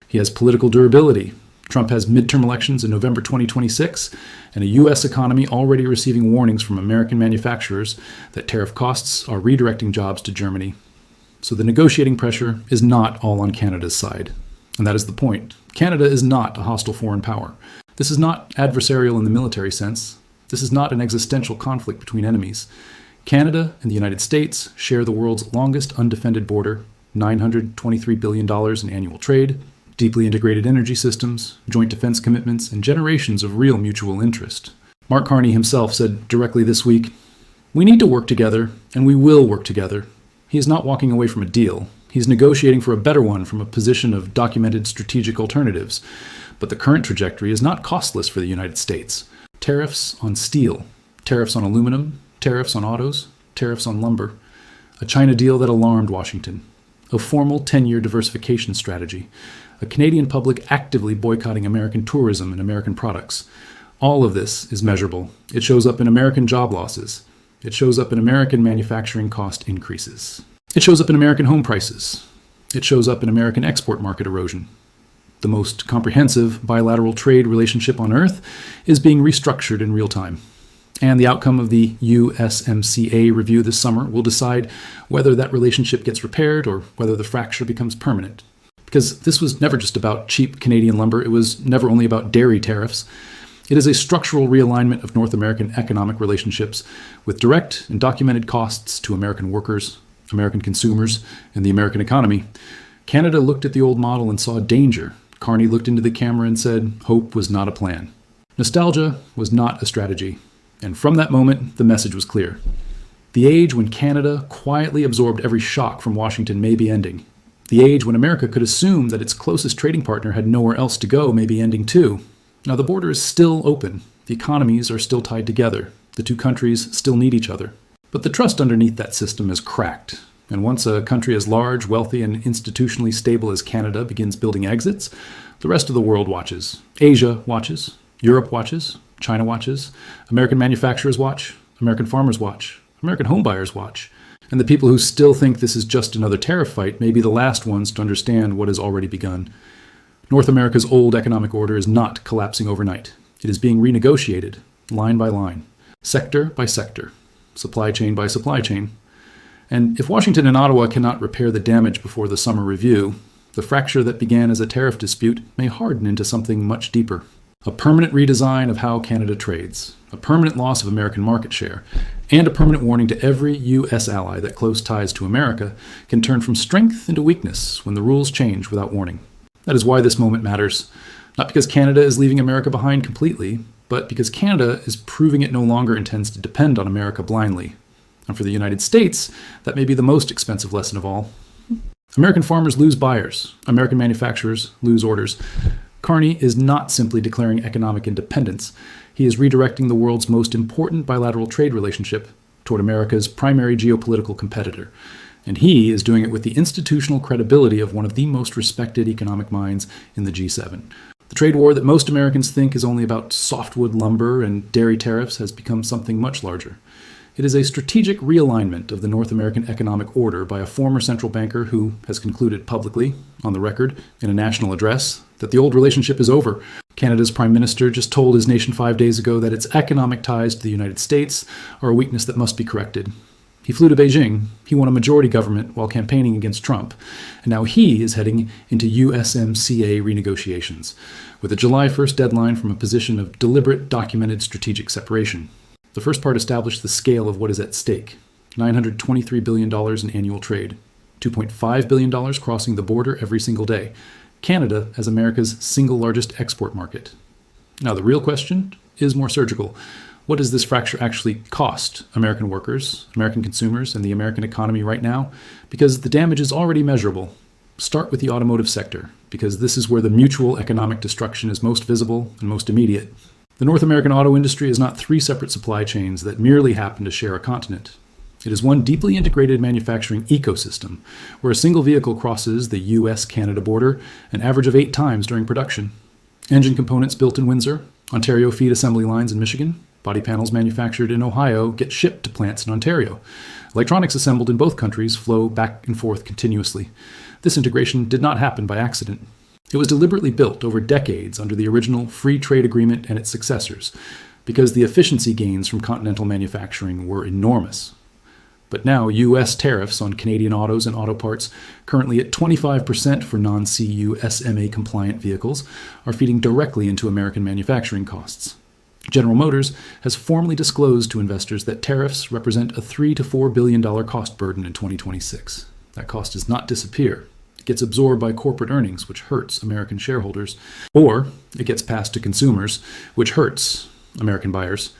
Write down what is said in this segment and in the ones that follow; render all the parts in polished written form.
He has political durability. Trump has midterm elections in November 2026 and a U.S. economy already receiving warnings from American manufacturers that tariff costs are redirecting jobs to Germany. So the negotiating pressure is not all on Canada's side. And that is the point. Canada is not a hostile foreign power. This is not adversarial in the military sense. This is not an existential conflict between enemies. Canada and the United States share the world's longest undefended border, $923 billion in annual trade, deeply integrated energy systems, joint defense commitments, and generations of real mutual interest. Mark Carney himself said directly this week, "We need to work together, and we will work together." He is not walking away from a deal. He's negotiating for a better one from a position of documented strategic alternatives. But the current trajectory is not costless for the United States. Tariffs on steel, tariffs on aluminum, tariffs on autos, tariffs on lumber. A China deal that alarmed Washington. A formal 10-year diversification strategy. A Canadian public actively boycotting American tourism and American products. All of this is measurable. It shows up in American job losses. It shows up in American manufacturing cost increases. It shows up in American home prices. It shows up in American export market erosion. The most comprehensive bilateral trade relationship on Earth is being restructured in real time. And the outcome of the USMCA review this summer will decide whether that relationship gets repaired or whether the fracture becomes permanent. Because this was never just about cheap Canadian lumber. It was never only about dairy tariffs. It is a structural realignment of North American economic relationships with direct and documented costs to American workers, American consumers, and the American economy. Canada looked at the old model and saw danger. Carney looked into the camera and said, hope was not a plan. Nostalgia was not a strategy. And from that moment, the message was clear. The age when Canada quietly absorbed every shock from Washington may be ending. The age when America could assume that its closest trading partner had nowhere else to go may be ending too. Now the border is still open. The economies are still tied together. The two countries still need each other. But the trust underneath that system is cracked. And once a country as large, wealthy, and institutionally stable as Canada begins building exits, the rest of the world watches. Asia watches. Europe watches. China watches. American manufacturers watch. American farmers watch. American homebuyers watch. And the people who still think this is just another tariff fight may be the last ones to understand what has already begun. North America's old economic order is not collapsing overnight. It is being renegotiated, line by line, sector by sector, supply chain by supply chain. And if Washington and Ottawa cannot repair the damage before the summer review, the fracture that began as a tariff dispute may harden into something much deeper. A permanent redesign of how Canada trades, a permanent loss of American market share, and a permanent warning to every U.S. ally that close ties to America can turn from strength into weakness when the rules change without warning. That is why this moment matters, not because Canada is leaving America behind completely, but because Canada is proving it no longer intends to depend on America blindly. And for the United States, that may be the most expensive lesson of all. American farmers lose buyers. American manufacturers lose orders. Carney is not simply declaring economic independence. He is redirecting the world's most important bilateral trade relationship toward America's primary geopolitical competitor. And he is doing it with the institutional credibility of one of the most respected economic minds in the G7. The trade war that most Americans think is only about softwood lumber and dairy tariffs has become something much larger. It is a strategic realignment of the North American economic order by a former central banker who has concluded publicly, on the record, in a national address, that the old relationship is over. Canada's Prime Minister just told his nation 5 days ago that its economic ties to the United States are a weakness that must be corrected. He flew to Beijing. He won a majority government while campaigning against Trump. And now he is heading into USMCA renegotiations, with a July 1st deadline from a position of deliberate, documented strategic separation. The first part established the scale of what is at stake. $923 billion in annual trade. $2.5 billion crossing the border every single day. Canada as America's single largest export market. Now the real question is more surgical. What does this fracture actually cost American workers, American consumers, and the American economy right now? Because the damage is already measurable. Start with the automotive sector, because this is where the mutual economic destruction is most visible and most immediate. The North American auto industry is not three separate supply chains that merely happen to share a continent. It is one deeply integrated manufacturing ecosystem, where a single vehicle crosses the US-Canada border an average of 8 times during production. Engine components built in Windsor, Ontario feed assembly lines in Michigan, body panels manufactured in Ohio get shipped to plants in Ontario. Electronics assembled in both countries flow back and forth continuously. This integration did not happen by accident. It was deliberately built over decades under the original free trade agreement and its successors, because the efficiency gains from continental manufacturing were enormous. But now, U.S. tariffs on Canadian autos and auto parts, currently at 25% for non-CU SMA-compliant vehicles, are feeding directly into American manufacturing costs. General Motors has formally disclosed to investors that tariffs represent a $3 to $4 billion cost burden in 2026. That cost does not disappear. It gets absorbed by corporate earnings, which hurts American shareholders, or it gets passed to consumers, which hurts American buyers.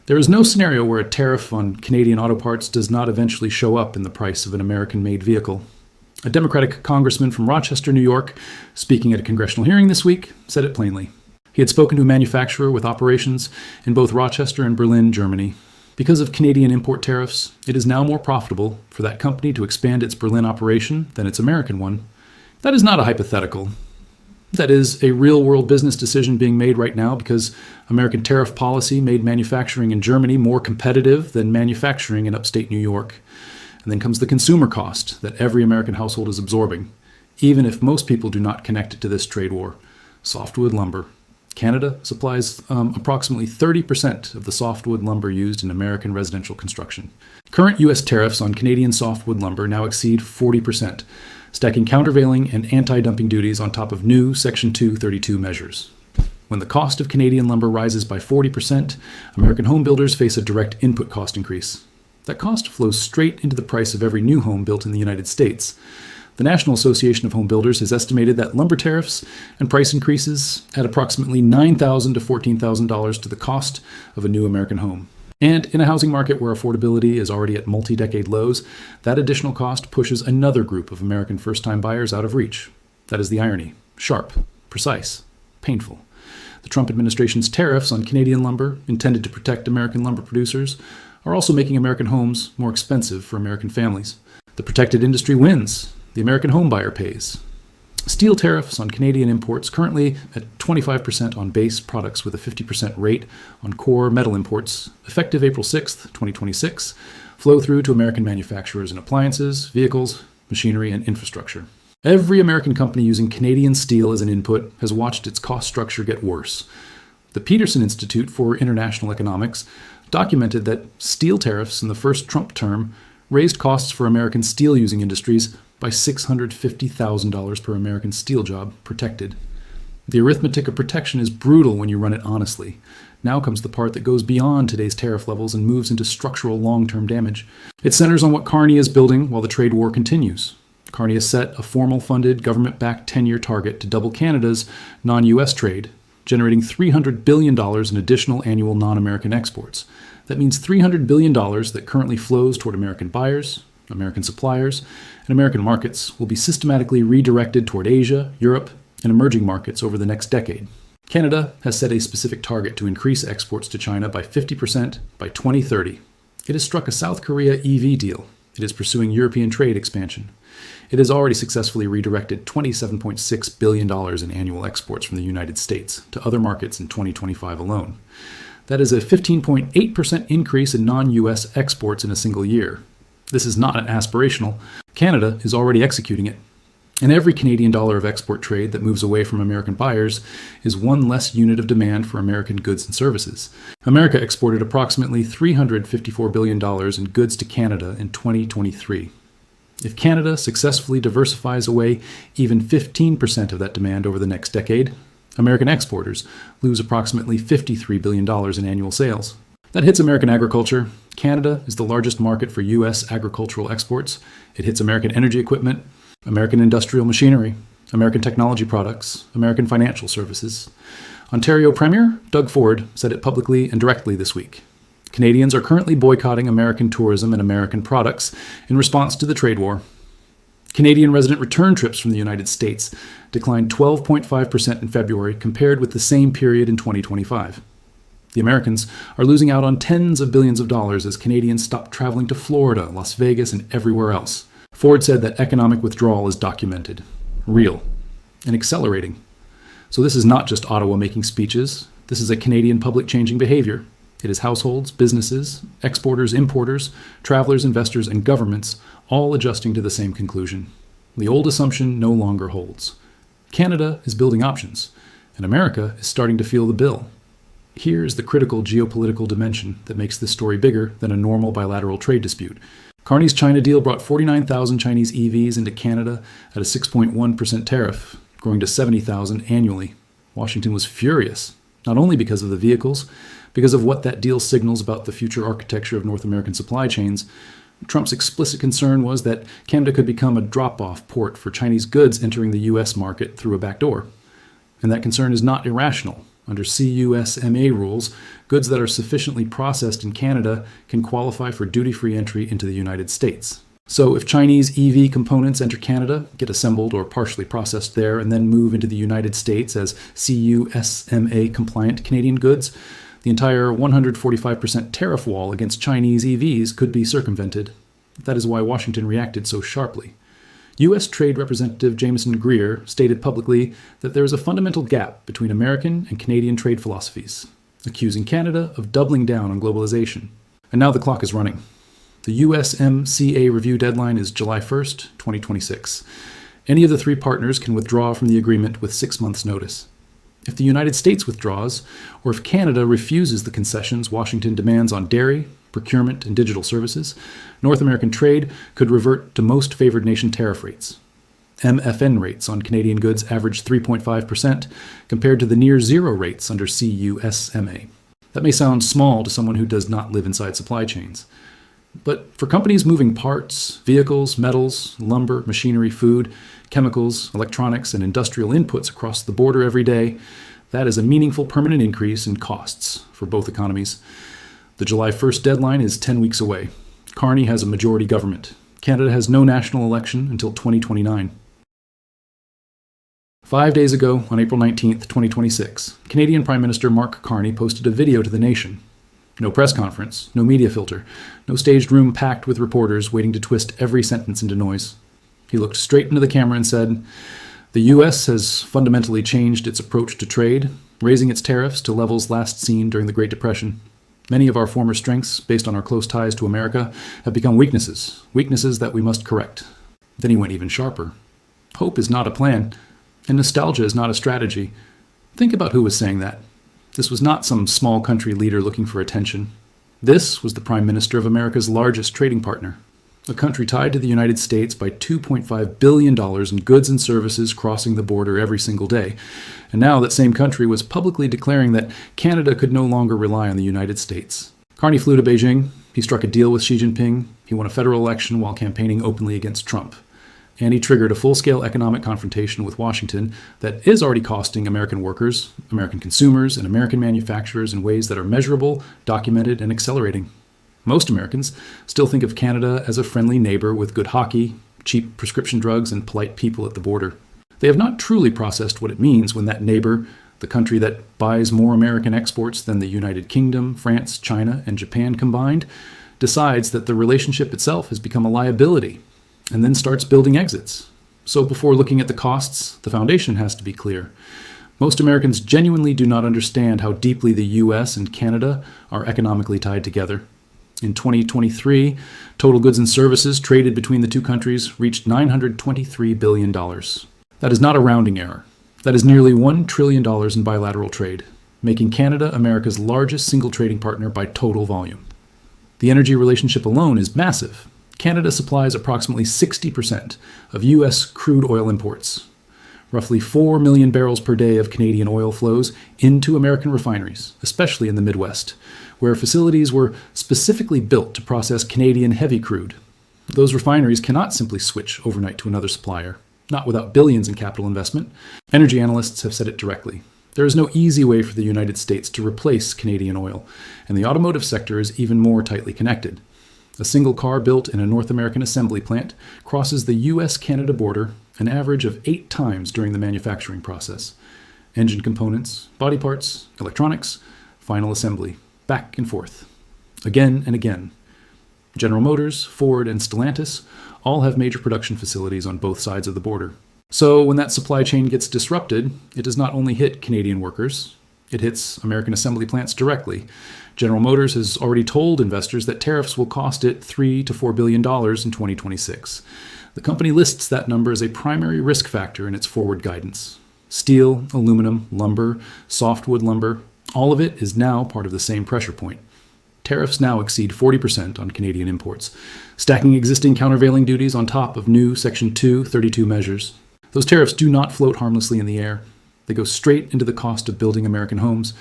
There is no scenario where a tariff on Canadian auto parts does not eventually show up in the price of an American-made vehicle. A Democratic congressman from Rochester, New York, speaking at a congressional hearing this week, said it plainly. He had spoken to a manufacturer with operations in both Rochester and Berlin, Germany. Because of Canadian import tariffs, it is now more profitable for that company to expand its Berlin operation than its American one. That is not a hypothetical. That is a real-world business decision being made right now because American tariff policy made manufacturing in Germany more competitive than manufacturing in upstate New York. And then comes the consumer cost that every American household is absorbing, even if most people do not connect it to this trade war. Softwood lumber. Canada supplies approximately 30% of the softwood lumber used in American residential construction. Current U.S. tariffs on Canadian softwood lumber now exceed 40%, stacking countervailing and anti-dumping duties on top of new Section 232 measures. When the cost of Canadian lumber rises by 40%, American home builders face a direct input cost increase. That cost flows straight into the price of every new home built in the United States. The National Association of Home Builders has estimated that lumber tariffs and price increases add approximately $9,000 to $14,000 to the cost of a new American home. And in a housing market where affordability is already at multi-decade lows, that additional cost pushes another group of American first-time buyers out of reach. That is the irony. Sharp, precise, painful. The Trump administration's tariffs on Canadian lumber, intended to protect American lumber producers, are also making American homes more expensive for American families. The protected industry wins. The American home buyer pays. Steel tariffs on Canadian imports, currently at 25% on base products with a 50% rate on core metal imports, effective April 6, 2026, flow through to American manufacturers in appliances, vehicles, machinery, and infrastructure. Every American company using Canadian steel as an input has watched its cost structure get worse. The Peterson Institute for International Economics documented that steel tariffs in the first Trump term raised costs for American steel-using industries by $650,000 per American steel job protected. The arithmetic of protection is brutal when you run it honestly. Now comes the part that goes beyond today's tariff levels and moves into structural long-term damage. It centers on what Carney is building while the trade war continues. Carney has set a formal funded, government-backed 10-year target to double Canada's non-U.S. trade, generating $300 billion in additional annual non-American exports. That means $300 billion that currently flows toward American buyers, American suppliers, and American markets will be systematically redirected toward Asia, Europe, and emerging markets over the next decade. Canada has set a specific target to increase exports to China by 50% by 2030. It has struck a South Korea EV deal. It is pursuing European trade expansion. It has already successfully redirected $27.6 billion in annual exports from the United States to other markets in 2025 alone. That is a 15.8% increase in non-U.S. exports in a single year. This is not aspirational. Canada is already executing it. And every Canadian dollar of export trade that moves away from American buyers is one less unit of demand for American goods and services. America exported approximately $354 billion in goods to Canada in 2023. If Canada successfully diversifies away even 15% of that demand over the next decade, American exporters lose approximately $53 billion in annual sales. That hits American agriculture. Canada is the largest market for U.S. agricultural exports. It hits American energy equipment, American industrial machinery, American technology products, American financial services. Ontario Premier Doug Ford said it publicly and directly this week. Canadians are currently boycotting American tourism and American products in response to the trade war. Canadian resident return trips from the United States declined 12.5% in February compared with the same period in 2025. The Americans are losing out on tens of billions of dollars as Canadians stop traveling to Florida, Las Vegas, and everywhere else. Ford said that economic withdrawal is documented, real, and accelerating. So this is not just Ottawa making speeches. This is a Canadian public changing behavior. It is households, businesses, exporters, importers, travelers, investors, and governments all adjusting to the same conclusion. The old assumption no longer holds. Canada is building options, and America is starting to feel the bill. Here's the critical geopolitical dimension that makes this story bigger than a normal bilateral trade dispute. Carney's China deal brought 49,000 Chinese EVs into Canada at a 6.1% tariff, growing to 70,000 annually. Washington was furious, not only because of the vehicles, because of what that deal signals about the future architecture of North American supply chains. Trump's explicit concern was that Canada could become a drop-off port for Chinese goods entering the U.S. market through a back door. And that concern is not irrational. Under CUSMA rules, goods that are sufficiently processed in Canada can qualify for duty-free entry into the United States. So if Chinese EV components enter Canada, get assembled or partially processed there, and then move into the United States as CUSMA-compliant Canadian goods, the entire 145% tariff wall against Chinese EVs could be circumvented. That is why Washington reacted so sharply. U.S. Trade Representative Jameson Greer stated publicly that there is a fundamental gap between American and Canadian trade philosophies, accusing Canada of doubling down on globalization. And now the clock is running. The USMCA review deadline is July 1st, 2026. Any of the three partners can withdraw from the agreement with 6 months' notice. If the United States withdraws, or if Canada refuses the concessions Washington demands on dairy, procurement, and digital services, North American trade could revert to most favored nation tariff rates. MFN rates on Canadian goods average 3.5% compared to the near zero rates under CUSMA. That may sound small to someone who does not live inside supply chains. But for companies moving parts, vehicles, metals, lumber, machinery, food, chemicals, electronics, and industrial inputs across the border every day, that is a meaningful permanent increase in costs for both economies. The July 1st deadline is 10 weeks away. Carney has a majority government. Canada has no national election until 2029. 5 days ago, on April 19th, 2026, Canadian Prime Minister Mark Carney posted a video to the nation. No press conference, no media filter, no staged room packed with reporters waiting to twist every sentence into noise. He looked straight into the camera and said, "The U.S. has fundamentally changed its approach to trade, raising its tariffs to levels last seen during the Great Depression. Many of our former strengths, based on our close ties to America, have become weaknesses that we must correct." Then he went even sharper. Hope is not a plan, and nostalgia is not a strategy. Think about who was saying that. This was not some small country leader looking for attention. This was the Prime Minister of America's largest trading partner, a country tied to the United States by $2.5 billion in goods and services crossing the border every single day. And now that same country was publicly declaring that Canada could no longer rely on the United States. Carney flew to Beijing. He struck a deal with Xi Jinping. He won a federal election while campaigning openly against Trump. And he triggered a full-scale economic confrontation with Washington that is already costing American workers, American consumers, and American manufacturers in ways that are measurable, documented, and accelerating. Most Americans still think of Canada as a friendly neighbor with good hockey, cheap prescription drugs, and polite people at the border. They have not truly processed what it means when that neighbor, the country that buys more American exports than the United Kingdom, France, China, and Japan combined, decides that the relationship itself has become a liability, and then starts building exits. So before looking at the costs, the foundation has to be clear. Most Americans genuinely do not understand how deeply the U.S. and Canada are economically tied together. In 2023, total goods and services traded between the two countries reached $923 billion. That is not a rounding error. That is nearly $1 trillion in bilateral trade, making Canada America's largest single trading partner by total volume. The energy relationship alone is massive. Canada supplies approximately 60% of U.S. crude oil imports. Roughly 4 million barrels per day of Canadian oil flows into American refineries, especially in the Midwest, where facilities were specifically built to process Canadian heavy crude. Those refineries cannot simply switch overnight to another supplier, not without billions in capital investment. Energy analysts have said it directly. There is no easy way for the United States to replace Canadian oil, and the automotive sector is even more tightly connected. A single car built in a North American assembly plant crosses the U.S.-Canada border an average of 8 times during the manufacturing process. Engine components, body parts, electronics, final assembly, back and forth, again and again. General Motors, Ford, and Stellantis all have major production facilities on both sides of the border. So when that supply chain gets disrupted, it does not only hit Canadian workers, it hits American assembly plants directly. General Motors has already told investors that tariffs will cost it $3 to $4 billion in 2026. The company lists that number as a primary risk factor in its forward guidance. Steel, aluminum, lumber, softwood lumber, all of it is now part of the same pressure point. Tariffs now exceed 40% on Canadian imports, stacking existing countervailing duties on top of new Section 232 measures. Those tariffs do not float harmlessly in the air. They go straight into the cost of building American homes.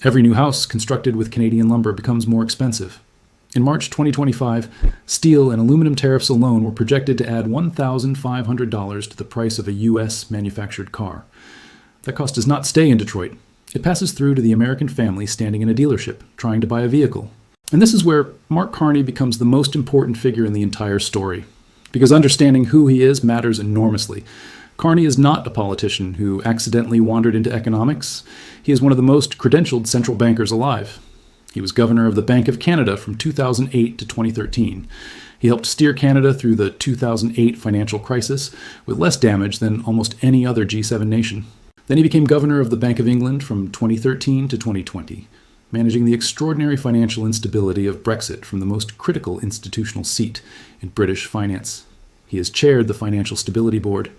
Every new house constructed with Canadian lumber becomes more expensive. In March 2025, steel and aluminum tariffs alone were projected to add $1,500 to the price of a U.S. manufactured car. That cost does not stay in Detroit. It passes through to the American family standing in a dealership, trying to buy a vehicle. And this is where Mark Carney becomes the most important figure in the entire story, because understanding who he is matters enormously. Carney is not a politician who accidentally wandered into economics. He is one of the most credentialed central bankers alive. He was governor of the Bank of Canada from 2008 to 2013. He helped steer Canada through the 2008 financial crisis with less damage than almost any other G7 nation. Then he became governor of the Bank of England from 2013 to 2020, managing the extraordinary financial instability of Brexit from the most critical institutional seat in British finance. He has chaired the Financial Stability Board.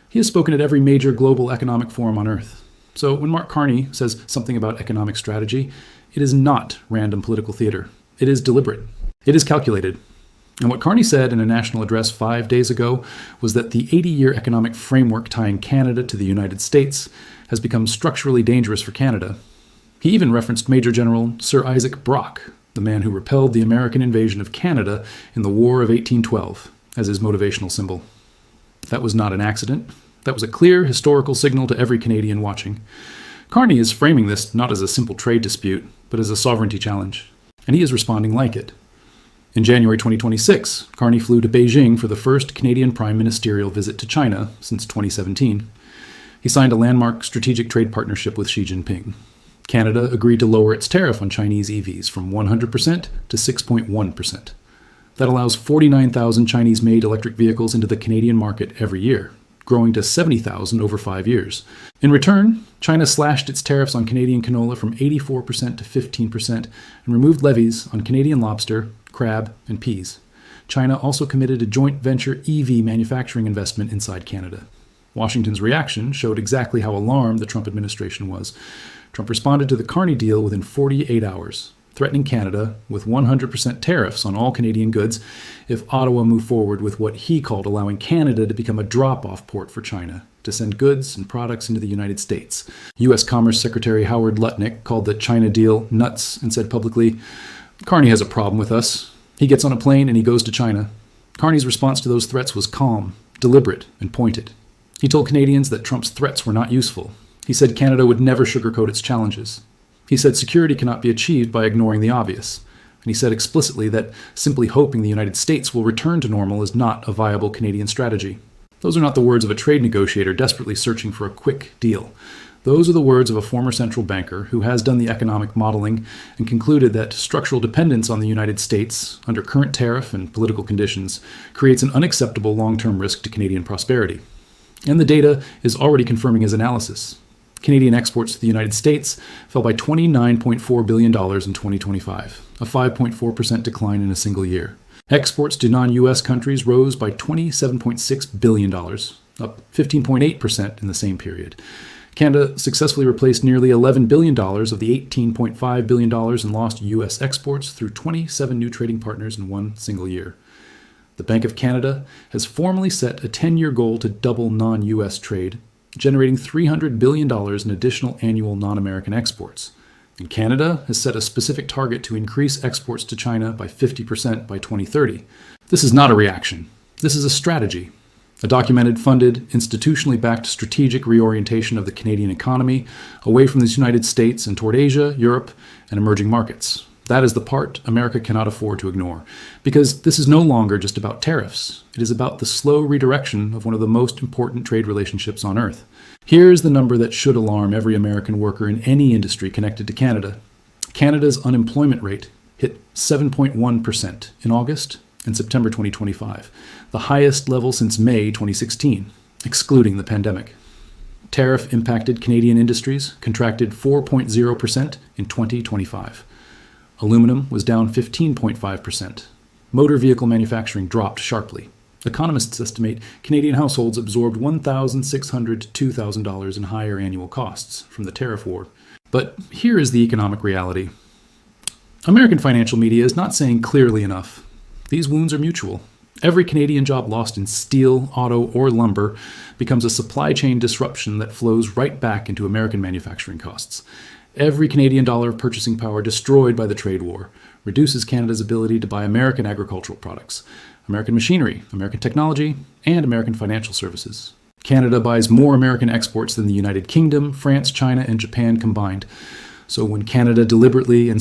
He has spoken at every major global economic forum on Earth. So when Mark Carney says something about economic strategy, it is not random political theater. It is deliberate. It is calculated. And what Carney said in a national address 5 days ago was that the 80-year economic framework tying Canada to the United States has become structurally dangerous for Canada. He even referenced Major General Sir Isaac Brock, the man who repelled the American invasion of Canada in the War of 1812, as his motivational symbol. That was not an accident. That was a clear historical signal to every Canadian watching. Carney is framing this not as a simple trade dispute, but as a sovereignty challenge. And he is responding like it. In January 2026, Carney flew to Beijing for the first Canadian prime ministerial visit to China since 2017. He signed a landmark strategic trade partnership with Xi Jinping. Canada agreed to lower its tariff on Chinese EVs from 100% to 6.1%. That allows 49,000 Chinese-made electric vehicles into the Canadian market every year, growing to 70,000 over 5 years. In return, China slashed its tariffs on Canadian canola from 84% to 15% and removed levies on Canadian lobster, crab, and peas. China also committed a joint venture EV manufacturing investment inside Canada. Washington's reaction showed exactly how alarmed the Trump administration was. Trump responded to the Carney deal within 48 hours, threatening Canada with 100% tariffs on all Canadian goods if Ottawa moved forward with what he called allowing Canada to become a drop-off port for China to send goods and products into the United States. U.S. Commerce Secretary Howard Lutnick called the China deal nuts and said publicly, "Carney has a problem with us. He gets on a plane and he goes to China." Carney's response to those threats was calm, deliberate, and pointed. He told Canadians that Trump's threats were not useful. He said Canada would never sugarcoat its challenges. He said security cannot be achieved by ignoring the obvious. And he said explicitly that simply hoping the United States will return to normal is not a viable Canadian strategy. Those are not the words of a trade negotiator desperately searching for a quick deal. Those are the words of a former central banker who has done the economic modeling and concluded that structural dependence on the United States, under current tariff and political conditions, creates an unacceptable long-term risk to Canadian prosperity. And the data is already confirming his analysis. Canadian exports to the United States fell by $29.4 billion in 2025, a 5.4% decline in a single year. Exports to non-U.S. countries rose by $27.6 billion, up 15.8% in the same period. Canada successfully replaced nearly $11 billion of the $18.5 billion in lost U.S. exports through 27 new trading partners in one single year. The Bank of Canada has formally set a 10-year goal to double non-U.S. trade, generating $300 billion in additional annual non-American exports. And Canada has set a specific target to increase exports to China by 50% by 2030. This is not a reaction. This is a strategy. A documented, funded, institutionally backed strategic reorientation of the Canadian economy away from the United States and toward Asia, Europe, and emerging markets. That is the part America cannot afford to ignore, because this is no longer just about tariffs. It is about the slow redirection of one of the most important trade relationships on Earth. Here's the number that should alarm every American worker in any industry connected to Canada. Canada's unemployment rate hit 7.1% in August and September 2025, the highest level since May 2016, excluding the pandemic. Tariff-impacted Canadian industries contracted 4.0% in 2025. Aluminum was down 15.5%. Motor vehicle manufacturing dropped sharply. Economists estimate Canadian households absorbed $1,600 to $2,000 in higher annual costs from the tariff war. But here is the economic reality. American financial media is not saying clearly enough. These wounds are mutual. Every Canadian job lost in steel, auto, or lumber becomes a supply chain disruption that flows right back into American manufacturing costs. Every Canadian dollar of purchasing power destroyed by the trade war reduces Canada's ability to buy American agricultural products, American machinery, American technology, and American financial services. Canada buys more American exports than the United Kingdom, France, China, and Japan combined. So when Canada deliberately and